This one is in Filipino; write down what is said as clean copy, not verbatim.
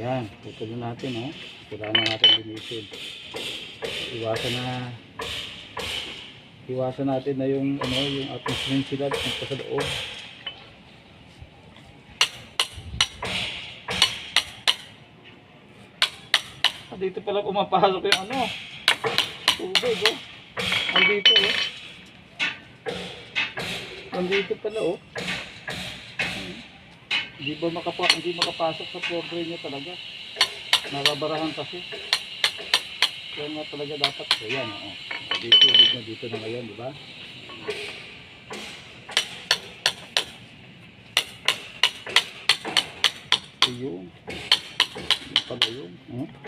Yan, putulin natin, oh. Kailangan natin linisin. Iwasan natin na yung yung ating sininsilat sa sa loob. Dito pala pumapasok yung tubig, oh. Andito, oh. Andito pala, oh. Hindi makapasok sa floor drain niya talaga. Nababarahan kasi. Kaya nga talaga dapat. Ayan, oh. Dito na ngayon, di ba? Ito yung. Ito pala yung.